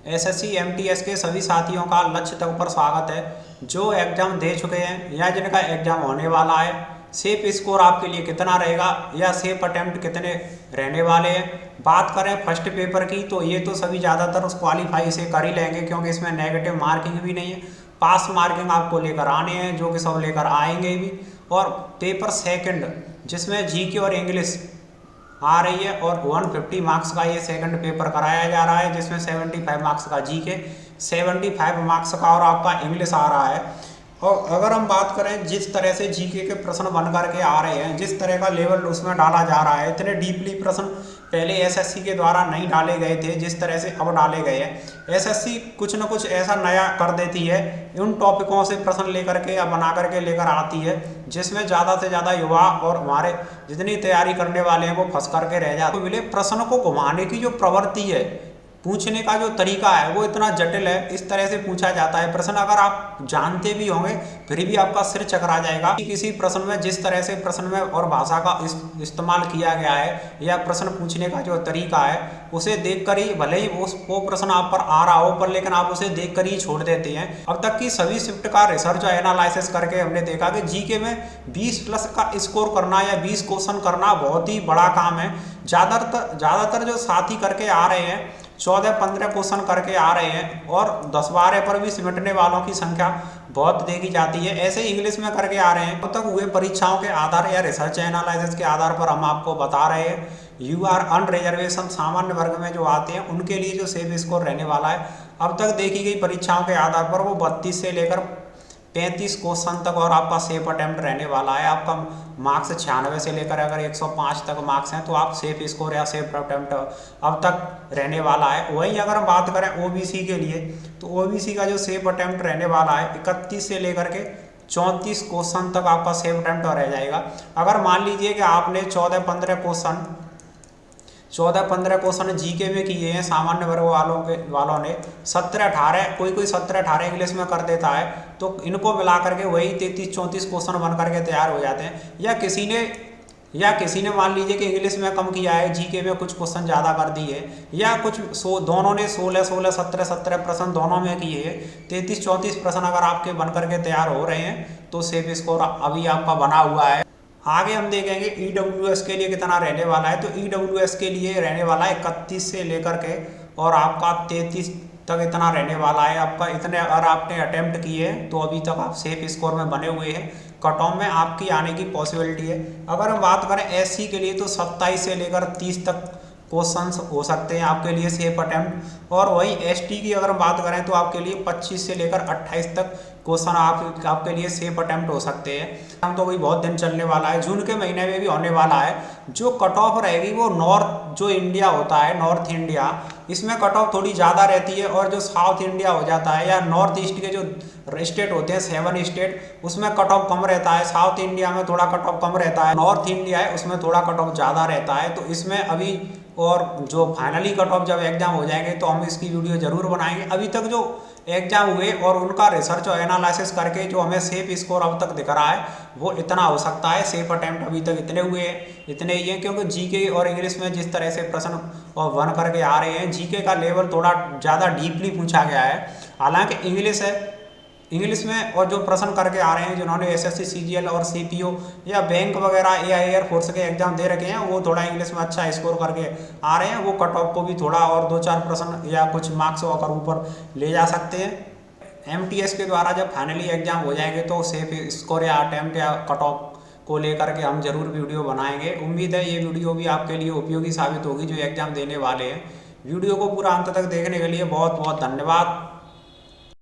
SSC MTS के सभी साथियों का लक्ष्य तक पर स्वागत है। जो एग्जाम दे चुके हैं या जिनका एग्जाम होने वाला है, सेफ स्कोर आपके लिए कितना रहेगा या सेफ अटेम्प्ट कितने रहने वाले हैं। बात करें फर्स्ट पेपर की तो ये तो सभी ज़्यादातर उस क्वालिफाई से कर ही लेंगे, क्योंकि इसमें नेगेटिव मार्किंग भी नहीं है। पास मार्किंग आपको लेकर आने हैं, जो कि सब लेकर आएंगे भी। और पेपर सेकंड जिसमें जीके और इंग्लिश आ रही है और 150 मार्क्स का ये सेकंड पेपर कराया जा रहा है, जिसमें 75 मार्क्स का जीके, 75 मार्क्स का और आपका इंग्लिश आ रहा है। और अगर हम बात करें जिस तरह से जीके के प्रश्न बन करके आ रहे हैं, जिस तरह का लेवल उसमें डाला जा रहा है, इतने डीपली प्रश्न पहले एसएससी के द्वारा नहीं डाले गए थे जिस तरह से अब डाले गए हैं। एसएससी कुछ न कुछ ऐसा नया कर देती है, उन टॉपिकों से प्रश्न लेकर के या बना करके लेकर आती है, जिसमें ज़्यादा से ज़्यादा युवा और हमारे जितनी तैयारी करने वाले हैं वो फंस करके रह जाते हैं। मिले प्रश्न को घुमाने की जो प्रवृत्ति है, पूछने का जो तरीका है वो इतना जटिल है, इस तरह से पूछा जाता है प्रश्न। अगर आप जानते भी होंगे फिर भी आपका सिर चकरा जाएगा कि किसी प्रश्न में जिस तरह से प्रश्न में और भाषा का इस्तेमाल किया गया है या प्रश्न पूछने का जो तरीका है, उसे देखकर ही भले ही वो प्रश्न आप पर आ रहा हो, पर लेकिन आप उसे देखकर ही छोड़ देते हैं। अब तक की सभी शिफ्ट का रिसर्च एनालिसिस करके हमने देखा कि जीके में 20+ का स्कोर करना या 20 क्वेश्चन करना बहुत ही बड़ा काम है। ज़्यादातर जो साथी करके आ रहे हैं 14-15 क्वेश्चन करके आ रहे हैं और 10-12 पर भी सिमटने वालों की संख्या बहुत देखी जाती है। ऐसे इंग्लिश में करके आ रहे हैं। अब तक हुए परीक्षाओं के आधार या रिसर्च एनालिसिस के आधार पर हम आपको बता रहे हैं, यूआर अनरिजर्वेशन सामान्य वर्ग में जो आते हैं उनके लिए जो सेफ स्कोर रहने वाला है, अब तक देखी गई परीक्षाओं के आधार पर वो 32 से लेकर 35 क्वेश्चन तक और आपका सेफ अटेम्प्ट रहने वाला है। आपका मार्क्स 96 से लेकर अगर 105 तक मार्क्स हैं तो आप सेफ स्कोर या सेफ अटेम्प्ट अब तक रहने वाला है। वहीं अगर हम बात करें ओबीसी के लिए तो ओबीसी का जो सेफ अटेम्प्ट रहने वाला है 31 से लेकर के 34 क्वेश्चन तक आपका सेफ अटेम्प्ट रह जाएगा। अगर मान लीजिए कि आपने 14-15 क्वेश्चन जीके में किए हैं सामान्य वर्ग वालों ने 17-18, कोई 17-18 इंग्लिश में कर देता है, तो इनको मिला करके वही 33-34 क्वेश्चन बन करके तैयार हो जाते हैं। या किसी ने मान लीजिए कि इंग्लिश में कम किया है, जीके में कुछ क्वेश्चन ज़्यादा कर दिए, या कुछ दोनों ने 16-16, 17-17 प्रश्न दोनों में किए हैं, 33-34 प्रश्न अगर आपके बन करके तैयार हो रहे हैं तो सेफ स्कोर अभी आपका बना हुआ है। आगे हम देखेंगे ईडब्ल्यूएस के लिए कितना रहने वाला है। तो ईडब्ल्यूएस के लिए रहने वाला है 31 से लेकर के और आपका 33 तक इतना रहने वाला है आपका। इतने अगर आपने अटेम्प्ट किए हैं तो अभी तक आप सेफ स्कोर में बने हुए हैं, कट ऑफ में आपकी आने की पॉसिबिलिटी है। अगर हम बात करें एससी के लिए तो 27 से लेकर 30 तक क्वेश्चंस हो सकते हैं आपके लिए सेफ अटेम्प्ट। और वही एसटी की अगर हम बात करें तो आपके लिए 25 से लेकर 28 तक क्वेश्चन आपके लिए सेफ अटेम्प्ट हो सकते हैं। हम तो वही बहुत दिन चलने वाला है, जून के महीने में भी होने वाला है। जो कट ऑफ रहेगी वो नॉर्थ जो इंडिया होता है, नॉर्थ इंडिया, इसमें कट ऑफ थोड़ी ज़्यादा रहती है। और जो साउथ इंडिया हो जाता है या नॉर्थ ईस्ट के जो स्टेट होते हैं 7 स्टेट, उसमें कट ऑफ कम रहता है। साउथ इंडिया में थोड़ा कट ऑफ कम रहता है, नॉर्थ इंडिया है उसमें थोड़ा कट ऑफ ज़्यादा रहता है। तो इसमें अभी और जो फाइनली कट ऑफ जब एग्जाम हो जाएंगे तो हम इसकी वीडियो जरूर बनाएंगे। अभी तक जो एग्जाम हुए और उनका रिसर्च और एनालिसिस करके जो हमें सेफ स्कोर अब तक दिख रहा है वो इतना हो सकता है। सेफ अटेम्प्ट अभी तक इतने हुए हैं, इतने ही हैं, क्योंकि जीके और इंग्लिश में जिस तरह से प्रश्न और बन करके आ रहे हैं, जीके का लेवल थोड़ा ज़्यादा डीपली पूछा गया है। हालांकि इंग्लिश में और जो प्रश्न करके आ रहे हैं जिन्होंने एसएससी सीजीएल और सीपीओ या बैंक वगैरह एआई एयरफोर्स के एग्जाम दे रखे हैं, वो थोड़ा इंग्लिश में अच्छा स्कोर करके आ रहे हैं। वो कट ऑफ को भी थोड़ा और 2-4 प्रश्न या कुछ मार्क्स होकर ऊपर ले जा सकते हैं। एमटीएस के द्वारा जब फाइनली एग्जाम हो जाएंगे तो सेफ स्कोर या अटेम्प्ट या कट ऑफ को लेकर के हम जरूर वीडियो बनाएंगे। उम्मीद है ये वीडियो भी आपके लिए उपयोगी साबित होगी जो एग्जाम देने वाले हैं। वीडियो को पूरा अंत तक देखने के लिए बहुत बहुत धन्यवाद।